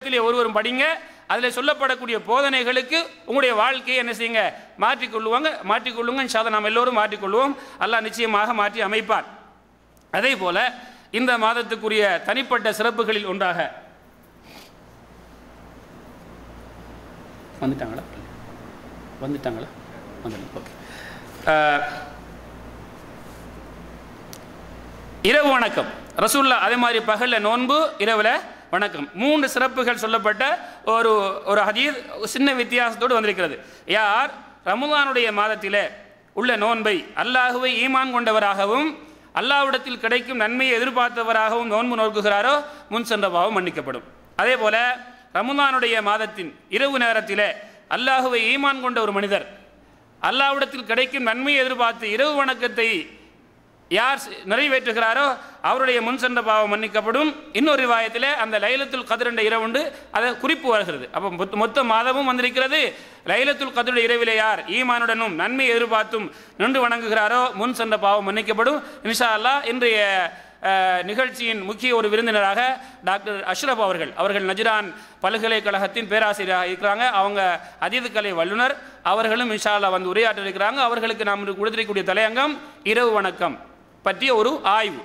ஒருவரும் படிங்க. அதில் சொல்லப்படக்கூடிய போதனைகளுக்கு உங்களுடைய வாழ்க்கையை என்ன செய்யுங்க, மாற்றிக்கொள்ளுங்க. இன்ஷா அல்லாஹ் நாம் எல்லோரும் மாற்றிக்கொள்வோம். அல்லாஹ் நிச்சயமாக மாற்றி அமைப்பார். அதே போல இந்த மாதத்துக்குரிய தனிப்பட்ட சிறப்புகளில் ஒன்றாக வந்துட்டாங்களா? ஓகே. இரவு வணக்கம் ரசூலுல்லாஹ், அதே மாதிரி பகல்ல நோன்பு, இரவுல வணக்கம், 3 சிறப்புகள் சொல்லப்பட்ட ஒரு ஹதீஸ் சின்ன வித்தியாசத்தோடு வந்திருக்கிறது. யார் ரமலானுடைய மாதத்திலே உள்ள நோன்பை அல்லாஹுவை ஈமான் கொண்டவராகவும் அல்லாஹ்விடத்தில் கிடைக்கும் நன்மையை எதிர்பார்த்தவராகவும் நோன்பு நோக்குகிறாரோ முன் சென்ற பாவம் மன்னிக்கப்படும். அதே போல ரமலானுடைய மாதத்தின் இரவு நேரத்திலே அல்லாஹுவை ஈமான் கொண்ட ஒரு மனிதர் அல்லாஹ்விடத்தில் கிடைக்கும் நன்மையை எதிர்பார்த்து இரவு வணக்கத்தை யார் நிறைவேற்றுகிறாரோ அவருடைய முன் சென்ற பாவம் மன்னிக்கப்படும். இன்னொரு ரிவாயத்தில் அந்த லைலத்துல் கத்ர் என்ற இரவு உண்டு, அதை குறிப்பு வருகிறது. அப்போ மொத்த மாதமும் வந்திருக்கிறது. லைலத்துல் கத்ருடைய இரவிலே யார் ஈமானுடனும் நன்மை எதிர்பார்த்தும் நின்று வணங்குகிறாரோ முன் சென்ற பாவம் மன்னிக்கப்படும். இன்ஷா அல்லாஹ் இன்றைய நிகழ்ச்சியின் முக்கிய ஒரு விருந்தினராக டாக்டர் அஷ்ரப் அவர்கள் நஜ்ரான் பல்கலைக்கழகத்தின் பேராசிரியராக இருக்கிறாங்க. அவங்க அதீத் கலை வல்லுனர். அவர்களும் இன்ஷா அல்லாஹ் வந்து உரையாற்ற இருக்கிறாங்க. அவர்களுக்கு நாம் கொடுத்திருக்கக்கூடிய தலையங்கம் இரவு வணக்கம் பற்றிய ஒரு ஆய்வு.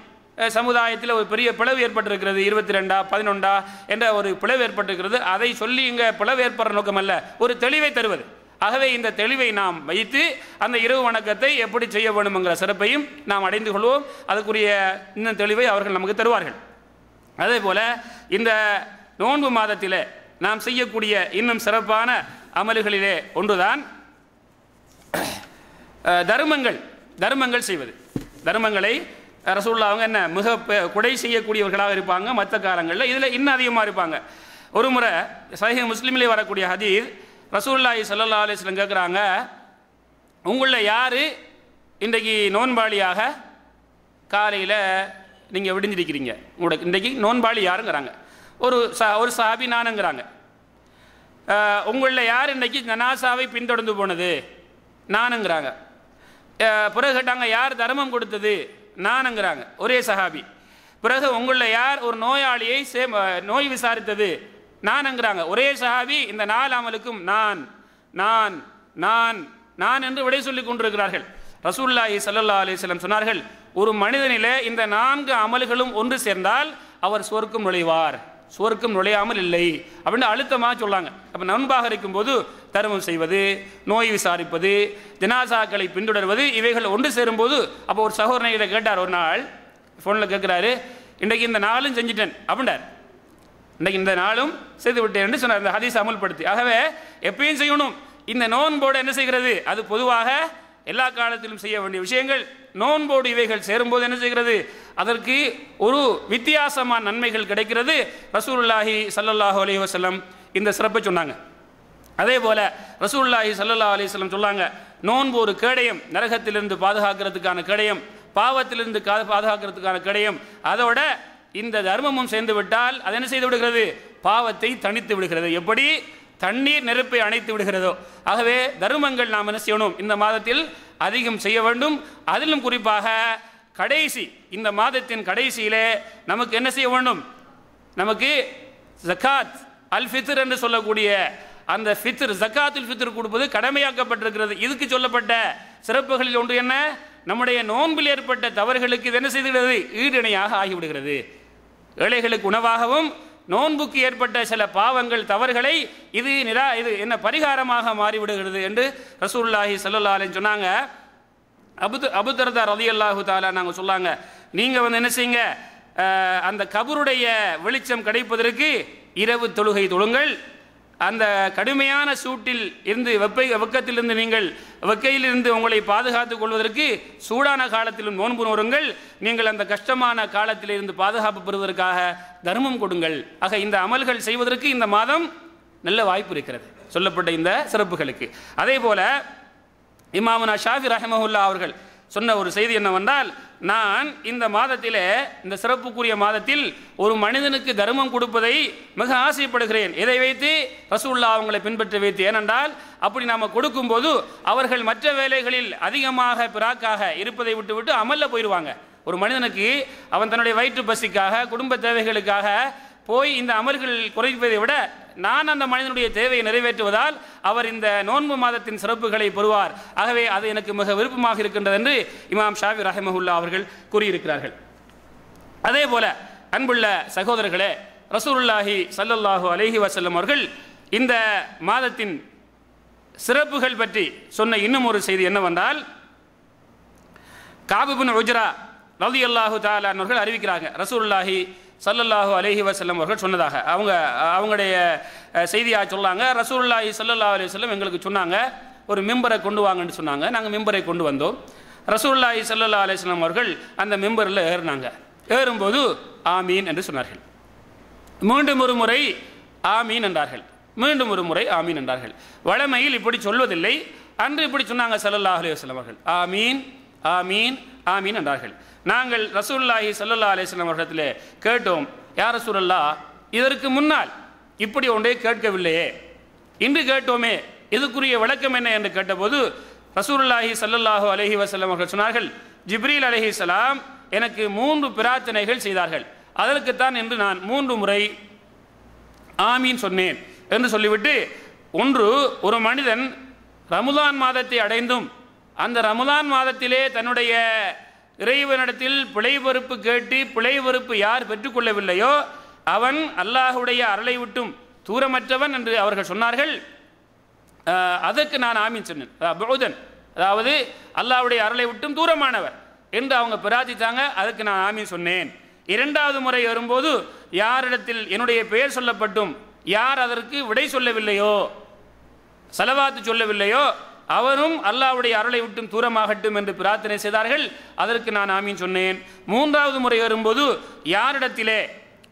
சமுதாயத்தில் ஒரு பெரிய பிளவு ஏற்பட்டிருக்கிறது, 22 11 என்ற ஒரு பிளவு ஏற்பட்டிருக்கிறது. அதை சொல்லி இங்கே பிளவு ஏற்படுற நோக்கம் அல்ல, ஒரு தெளிவை தருவது. ஆகவே இந்த தெளிவை நாம் வைத்து அந்த இரவு வணக்கத்தை எப்படி செய்ய வேண்டும்ங்கிற சிறப்பையும் நாம் அடைந்து கொள்வோம். அதுக்குரிய இன்னும் தெளிவை அவர்கள் நமக்கு தருவார்கள். அதே போல இந்த நோன்பு மாதத்தில் நாம் செய்யக்கூடிய இன்னும் சிறப்பான அமல்களிலே ஒன்றுதான் தர்மங்கள் செய்வது. தர்மங்களை ரசூலுல்லாஹ் அவங்க என்ன மிக கொடை செய்யக்கூடியவர்களாக இருப்பாங்க. மற்ற காலங்களில் இதில் இன்னும் அதிகமாக இருப்பாங்க. ஒரு முறை சஹீஹ் முஸ்லிமிலே வரக்கூடிய ஹதீஸ், ரசூலுல்லாஹி ஸல்லல்லாஹு அலைஹி வஸல்லம் கேட்குறாங்க, உங்களில் யார் இன்றைக்கு நோன்பாளியாக காலையில் நீங்கள் விடிஞ்சிருக்கிறீங்க, உங்களுக்கு இன்றைக்கு நோன்பாளி யாருங்கிறாங்க. ஒரு சஹாபி நானுங்கிறாங்க. உங்களில் யார் இன்றைக்கி ஜனாசாவை பின்தொடர்ந்து போனது, நானுங்கிறாங்க. பிறகு கேட்டாங்க, யார் தர்மம் கொடுத்தது, நானுங்கிறாங்க, ஒரே சஹாபி. பிறகு உங்களில் யார் ஒரு நோயாளியை நோய் விசாரித்தது, நானுங்கிறாங்க, ஒரே சஹாபி. இந்த 4 அமலுக்கும் நான் நான் நான் நான் என்று விடை சொல்லிக் கொண்டிருக்கிறார்கள். ரசூலுல்லாஹி ஸல்லல்லாஹு அலைஹி வஸல்லம் சொன்னார்கள், ஒரு மனிதனிலே இந்த 4 அமல்களும் ஒன்று சேர்ந்தால் அவர் சொர்க்கம் நுழைவார், சொர்க்கம் நுழையாமல் இல்லை அப்படின்னு அழுத்தமாக சொல்லாங்க. அப்போ நண்பாக இருக்கும்போது தர்மம் செய்வது, நோய் விசாரிப்பது, ஜனாசாக்களை பின்தொடர்வது, இவைகள் ஒன்று சேரும்போது அப்போ ஒரு சகோதரனை கேட்டார். ஒரு நாள் ஃபோனில் கேட்குறாரு, இன்றைக்கு இந்த நாளும் செஞ்சிட்டேன் அப்படின்றார். இன்றைக்கு இந்த நாளும் செய்து விட்டேன் என்று சொன்னார். இந்த ஹதீஸ் அமல்படுத்தி. ஆகவே எப்பயும் செய்யணும். இந்த நோன்போடு என்ன செய்கிறது, அது பொதுவாக எல்லா காலத்திலும் செய்ய வேண்டிய விஷயங்கள். நோன்போடு இவைகள் சேரும்போது என்ன செய்கிறது, அதற்கு ஒரு வித்தியாசமான நன்மைகள் கிடைக்கிறது. ரசூலுல்லாஹி ஸல்லல்லாஹு அலைஹி வஸல்லம் இந்த சிறப்பை சொன்னாங்க. அதே போல ரசூலுல்லாஹி ஸல்லல்லாஹு அலைஹி வஸல்லம் சொன்னாங்க, நோன்பு ஒரு கேடயம், நரகத்திலிருந்து பாதுகாக்கிறதுக்கான கேடயம், பாவத்திலிருந்து பாதுகாக்கிறதுக்கான கேடயம். அதோட இந்த தர்மமும் சேர்ந்து விட்டால் அது என்ன செய்து விடுகிறது, பாவத்தை தணித்து விடுகிறது. எப்படி தண்ணீர் நெருப்பை அணைத்து விடுகிறதோ, ஆகவே தர்மங்கள் நாம் என்ன செய்யணும், இந்த மாதத்தில் அதிகம் செய்ய வேண்டும். அதிலும் குறிப்பாக இந்த மாதத்தின் கடைசியிலே நமக்கு என்ன செய்ய வேண்டும், நமக்கு ஜகாத் அல் ஃபித்ர் என்று சொல்லக்கூடிய அந்த ஃபித்ர், ஜகாத்துல் ஃபித்ர் கொடுப்பது கடமையாக்கப்பட்டிருக்கிறது. இதுக்கு சொல்லப்பட்ட சிறப்புகளில் ஒன்று என்ன, நம்முடைய நோன்பில் ஏற்பட்ட தவறுகளுக்கு இது என்ன செய்துவிடுகிறது, ஈடிணையாக ஆகிவிடுகிறது. ஏழைகளுக்கு உணவாகவும் நோன்புக்கு ஏற்பட்ட சில பாவங்கள் தவறுகளை இது என்ன பரிகாரமாக மாறிவிடுகிறது என்று ரசூலுல்லாஹி ஸல்லல்லாஹு அலைஹி சொன்னாங்க. அபூ தர்தா ரலியல்லாஹு தஆலா நாங்கள் சொல்லாங்க, நீங்கள் என்ன செய்யுங்க, அந்த கபருடைய வெளிச்சம் கிடைப்பதற்கு இரவு தொழுகை தொழுங்கள். அந்த கடுமையான சூட்டில் இருந்து வெக்கையிலிருந்து நீங்கள் வெக்கையிலிருந்து உங்களை பாதுகாத்துக் கொள்வதற்கு சூடான காலத்திலும் நோன்பு நோருங்கள். நீங்கள் அந்த கஷ்டமான காலத்தில் இருந்து பாதுகாப்பு பெறுவதற்காக தர்மம் கொடுங்கள். ஆக இந்த அமல்கள் செய்வதற்கு இந்த மாதம் நல்ல வாய்ப்பு இருக்கிறது சொல்லப்பட்ட இந்த சிறப்புகளுக்கு. அதே போல இமாமுனா ஷாஃபி ரஹ்மஹுல்லாஹ் அவர்கள் சொன்ன ஒரு செய்தி என்னவென்றால், நான் இந்த மாதத்திலே, இந்த சிறப்புக்குரிய மாதத்தில் ஒரு மனிதனுக்கு தர்மம் கொடுப்பதை மிக ஆசைப்படுகிறேன். எதை வைத்து, ரசூலுல்லாஹ் அவங்களை பின்பற்ற வைத்து. ஏனென்றால் அப்படி நாம் கொடுக்கும்போது அவர்கள் மற்ற வேலைகளில் அதிகமாக பிராக்காக இருப்பதை விட்டு அமல்ல போயிடுவாங்க. ஒரு மனிதனுக்கு அவன் தன்னுடைய வயிற்று பசிக்காக, குடும்ப தேவைகளுக்காக போய் இந்த அமல்கள் குறைப்பதை விட நான் அந்த மனிதனுடைய தேவையை நிறைவேற்றுவதால் அவர் இந்த நோன்பு மாதத்தின் சிறப்புகளை பெறுவார். ஆகவே அது எனக்கு மிக விருப்பமாக இருக்கின்றது என்று இமாம் ஷாஃபி ரஹிமஹுல்லா அவர்கள் கூறியிருக்கிறார்கள். அதே போல அன்புள்ள சகோதரர்களே, ரசூலுல்லாஹி ஸல்லல்லாஹு அலைஹி வஸல்லம் அவர்கள் இந்த மாதத்தின் சிறப்புகள் பற்றி சொன்ன இன்னும் ஒரு செய்தி என்னவென்றால், காப் இப்னு உஜ்ரா ரலியல்லாஹு தஆலா அவர்கள் அறிவிக்கிறாங்க, ரசூலுல்லாஹி ஸல்லல்லாஹு அலைஹி வஸல்லம் அவர்கள் சொன்னதாக அவங்களுடைய செய்தியாக சொல்லாங்க. ரசூலுல்லாஹி ஸல்லல்லாஹு அலைஹி வஸல்லம் எங்களுக்கு சொன்னாங்க, ஒரு மிம்பரை கொண்டு வாங்கன்னு சொன்னாங்க. நாங்கள் மிம்பரை கொண்டு வந்தோம். ரசூலுல்லாஹி ஸல்லல்லாஹு அலைஹி வஸல்லம் அவர்கள் அந்த மிம்பரில் ஏறினாங்க. ஏறும்போது ஆமீன் என்று சொன்னார்கள். மீண்டும் ஒரு முறை ஆமீன் என்றார்கள். மீண்டும் ஒரு முறை ஆமீன் என்றார்கள். வழமையில் இப்படி சொல்வதில்லை. அன்று இப்படி சொன்னாங்க ஸல்லல்லாஹு அலைஹி வஸல்லம் அவர்கள், ஆமீன் ஆமீன் ஆமீன் என்றார்கள். நாங்கள் ரசூலுல்லாஹி ஸல்லல்லாஹு அலைஹி வஸல்லம் அவர்களிடத்திலே கேட்டோம், யா ரசூலல்லாஹ், இதற்கு முன்னால் இப்படி ஒன்றே கேட்கவில்லையே, இன்று கேட்டோமே, இதுக்குரிய விளக்கம் என்ன என்று கேட்டபோது ரசூலுல்லாஹி ஸல்லல்லாஹு அலைஹி வஸல்லம் அவர்கள் சொன்னார்கள், ஜிப்ரீல் அலைஹிஸ்ஸலாம் எனக்கு 3 பிரார்த்தனைகள் செய்தார்கள், அதற்குத்தான் என்று நான் 3 முறை ஆமீன் சொன்னேன் என்று சொல்லிவிட்டு, ஒன்று, ஒரு மனிதன் ரமலான் மாதத்தை அடைந்தும் அந்த ரமலான் மாதத்திலே தன்னுடைய இறைவனிடத்தில் பிழை பொறுப்பு கேட்டு பிழை பொறுப்பு யார் பெற்றுக்கொள்ளவில்லையோ அவன் அல்லாஹுடைய அருளை விட்டும் தூரமற்றவன் என்று அவர்கள் சொன்னார்கள். அதற்கு நான் ஆமீன் சொன்னேன். அதாவது அல்லாஹுடைய அருளை விட்டும் தூரமானவர் என்று அவங்க பிரார்த்தித்தாங்க. அதுக்கு நான் ஆமீன் சொன்னேன். 2வது முறை வரும்போது யாரிடத்தில் என்னுடைய பெயர் சொல்லப்பட்டும் யார் அதற்கு விடை சொல்லவில்லையோ, சலவாத்து சொல்லவில்லையோ, அவரும் அல்லாஹ்வுடைய அருளை விட்டும் தூரமாகட்டும் என்று பிரார்த்தனை செய்தார்கள். அதற்கு நான் ஆமீன் சொன்னேன். 3வது முறை வரும்போது யாரிடத்திலே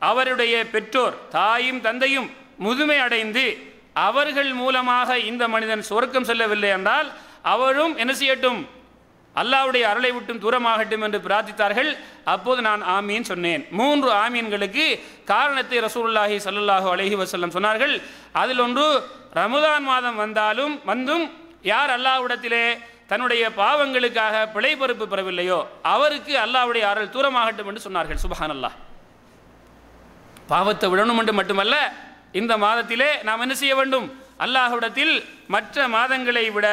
அவருடைய பெற்றோர் தாயும் தந்தையும் முதுமை அடைந்து அவர்கள் மூலமாக இந்த மனிதன் சொர்க்கம் செல்லவில்லை என்றால் அவரும் என்ன செய்யட்டும், அல்லாஹ்வுடைய அருளை விட்டும் தூரமாகட்டும் என்று பிரார்த்தித்தார்கள். அப்போது நான் ஆமீன் சொன்னேன். 3 ஆமீன்களுக்கு காரணத்தை ரசூலுல்லாஹி ஸல்லல்லாஹு அலைஹி வஸல்லம் சொன்னார்கள். அதில் ஒன்று, ரமலான் மாதம் வந்தும் யார் அல்லாஹ்விடத்திலே தன்னுடைய பாவங்களுக்காக பிழை பொறுப்பு பெறவில்லையோ அவருக்கு அல்லாஹ்வுடைய அருள் தூரமாகட்டும் என்று சொன்னார்கள். சுப்ஹானல்லாஹ். பாவத்தை விடணும் என்று மட்டுமல்ல, இந்த மாதத்திலே நாம் என்ன செய்ய வேண்டும், அல்லாஹ்விடத்தில் மற்ற மாதங்களை விட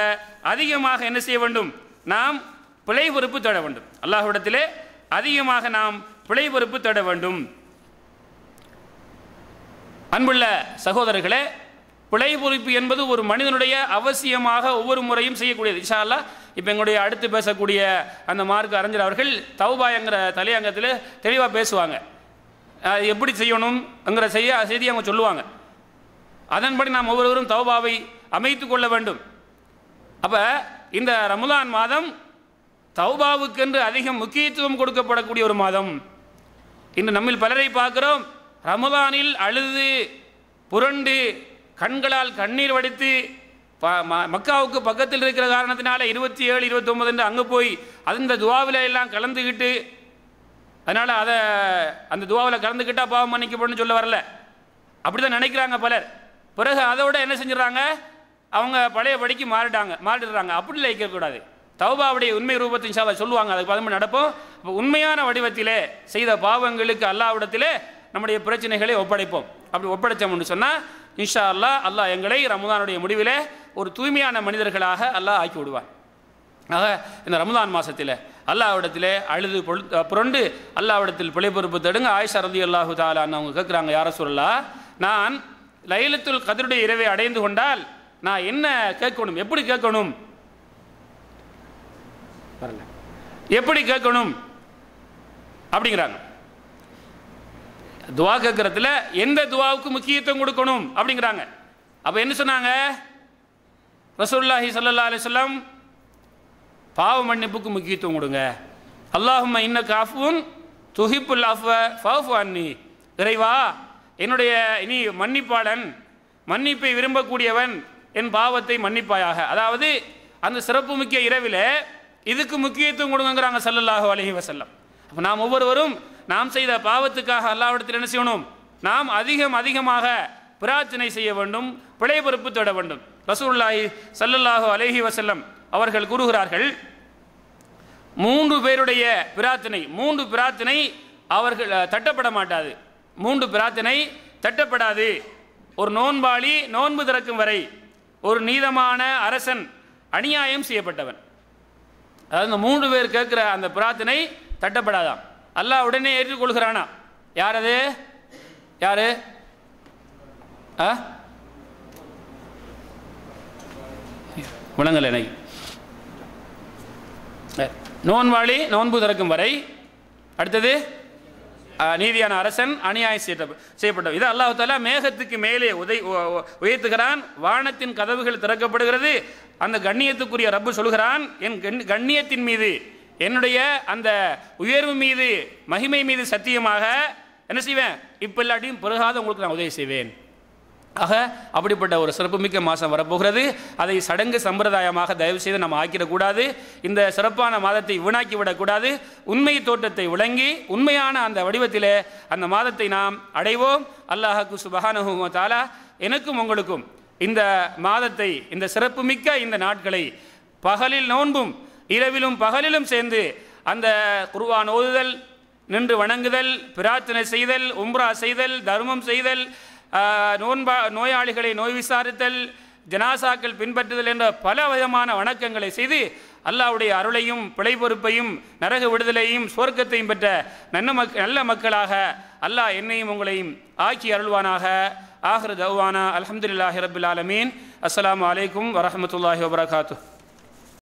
அதிகமாக என்ன செய்ய வேண்டும், நாம் பிழை பொறுப்பு தேட வேண்டும். அல்லாஹ்விடத்திலே அதிகமாக நாம் பிழை பொறுப்பு தேட வேண்டும். அன்புள்ள சகோதரர்களே, பிழை பொறுப்பு என்பது ஒரு மனிதனுடைய அவசியமாக ஒவ்வொரு முறையும் செய்யக்கூடியது. இன்ஷா அல்லாஹ் இப்போ எங்களுடைய அடுத்து பேசக்கூடிய அந்த மார்க் அறிஞர் அவர்கள் தௌபாங்கிற தலையங்கத்தில் தெளிவாக பேசுவாங்க. எப்படி செய்யணும்ங்கிற செய்தி அவங்க சொல்லுவாங்க. அதன்படி நாம் ஒவ்வொருவரும் தௌபாவை அமைத்து கொள்ள வேண்டும். அப்போ இந்த ரமலான் மாதம் தௌபாவுக்கென்று அதிகம் முக்கியத்துவம் கொடுக்கப்படக்கூடிய ஒரு மாதம். இன்று நம்மில் பலரை பார்க்கிறோம், ரமலானில் அழுது புரண்டு கண்களால் கண்ணீர் வடித்து மக்காவுக்கு பக்கத்தில் இருக்கிற காரணத்தினால 27, 29 என்று அங்கே போய் அந்த துவாவில் எல்லாம் கலந்துக்கிட்டு, அதனால் அந்த துவாவில் கலந்துக்கிட்டால் பாவம் மன்னிக்கப்படும் சொல்ல வரல, அப்படி தான் நினைக்கிறாங்க பலர். பிறகு அதோட என்ன செஞ்சிடறாங்க, அவங்க பழைய படிக்கு மாறிடுறாங்க. அப்படி இருக்கக்கூடாது. தௌபாவுடைய உண்மை ரூபத்தை இன்ஷா அல்லாஹ் சொல்லுவாங்க, அதுக்கு பதம்பு நடப்போம். இப்போ உண்மையான வடிவத்திலே செய்த பாவங்களுக்கு அல்லாஹ்விடத்திலே நம்முடைய பிரச்சனைகளை ஒப்படைப்போம். அப்படி ஒப்படைச்சோம்னு சொன்னால் இன்ஷா அல்லாஹ் எங்களை ரமலானுடைய முடிவிலே ஒரு தூய்மையான மனிதர்களாக அல்லாஹ் ஆக்கி விடுவான். ஆக இந்த ரமலான் மாதத்தில் அல்லாஹ்விடத்திலே அழுது புரண்டு அல்லாஹ்விடத்தில் பிழை பொறுப்பு தேடுங்க. ஆயிஷா ரலியல்லாஹு தஆலா அவங்க கேட்குறாங்க, யா ரசூலல்லாஹ், நான் லைலத்துல் கத்ருடைய இரவை அடைந்து கொண்டால் நான் என்ன கேட்கணும், எப்படி கேட்கணும், எப்படி கேட்கணும் அப்படிங்கிறாங்க. துவா கேட்கறதுல எந்த துவாவுக்கு முக்கியத்துவம் கொடுக்கணும் அப்படிங்கிறாங்க. அப்போ என்ன சொன்னாங்க, ரசூலுல்லாஹி ஸல்லல்லாஹு அலைஹி வஸல்லம் பாவ மன்னிப்புக்கு முக்கியத்துவம் கொடுங்க. அல்லாஹும்ம இன்னக அஃபுன் துஹிப்புல் அஃவ ஃபஃபு அன்னி, இறைவா என்னுடைய நீ மன்னிப்பாளன், மன்னிப்பை விரும்பக்கூடியவன், என் பாவத்தை மன்னிப்பாயாக. அதாவது அந்த சிறப்பு முக்கிய இரவில் இதுக்கு முக்கியத்துவம் கொடுங்கிறாங்க ஸல்லல்லாஹு அலைஹி வஸல்லம். அப்போ நாம் ஒவ்வொருவரும் நாம் செய்த பாவத்துக்காக அல்லாஹ்விடத்தில் என்ன செய்யணும், நாம் அதிகமாக பிரார்த்தனை செய்ய வேண்டும், பிழை பொறுப்பு தேட வேண்டும். ரசூலுல்லாஹி ஸல்லல்லாஹு அலைஹி வஸல்லம் அவர்கள் கூறுகிறார்கள், 3 பேருடைய பிரார்த்தனை அவர்கள் தட்டப்பட மாட்டாது. 3 பிரார்த்தனை தட்டப்படாது. ஒரு நோன்பாளி நோன்பு திறக்கும் வரை, ஒரு நீதமான அரசன் அநியாயம் செய்யப்பட்டவன், அதாவது இந்த 3 பேர் கேட்குற அந்த பிரார்த்தனை தட்டப்படாதான். அல்லாஹ் உடனே ஏற்றுக்கொள்கிறானா? யார் அது? யாரு? விளங்கலை எனக்கு. நோன்பாளி நோன்பு திறக்கும் வரை, அடுத்தது நீதியான அரசன் அநியாயம் செய்யப்பட்டவர். இது அல்லாஹ் தஆலா மேகத்துக்கு மேலே உயர்த்துகிறான். வானத்தின் கதவுகள் திறக்கப்படுகிறது. அந்த கண்ணியத்துக்குரிய ரப்பு சொல்கிறான், என் கண்ணியத்தின் மீது, என்னுடைய அந்த உயர்வு மீது, மகிமை மீது சத்தியமாக என்ன செய்வேன், இப்போ இல்லாட்டியும் பிறகாத உங்களுக்கு நான் உதவி செய்வேன். ஆக அப்படிப்பட்ட ஒரு சிறப்புமிக்க மாதம் வரப்போகிறது. அதை சடங்கு சம்பிரதாயமாக தயவு செய்து நம்ம ஆக்கிடக்கூடாது. இந்த சிறப்பான மாதத்தை வீணாக்கி விடக்கூடாது. உண்மை தோற்றத்தை விளங்கி உண்மையான அந்த வடிவத்திலே அந்த மாதத்தை நாம் அடைவோம். அல்லாஹ்வுக்கு சுப்ஹானஹு வ தஆலா எனக்கும் உங்களுக்கும் இந்த மாதத்தை, இந்த சிறப்புமிக்க இந்த நாட்களை பகலில் நோன்பும் இரவிலும் பகலிலும் சேர்ந்து அந்த குர்ஆன் ஓதுதல், நின்று வணங்குதல், பிரார்த்தனை செய்தல், உம்ரா செய்தல், தர்மம் செய்தல், நோயாளிகளை நோய் விசாரித்தல், ஜனாசாக்கள் பின்பற்றுதல் என்ற பல விதமான வணக்கங்களை செய்து அல்லாஹ்வுடைய அருளையும் பிழை பொறுப்பையும் நரக விடுதலையும் சுவர்க்கத்தையும் பெற்ற நல்ல மக்களாக அல்லாஹ் என்னையும் உங்களையும் ஆக்கி அருள்வானாக. ஆஹிரு தஅவானா அல்ஹம்துலில்லாஹி ரப்பில் ஆலமீன். அஸ்ஸலாமு அலைக்கும் வரஹ்மத்துல்லாஹி வபரகாத்துஹு.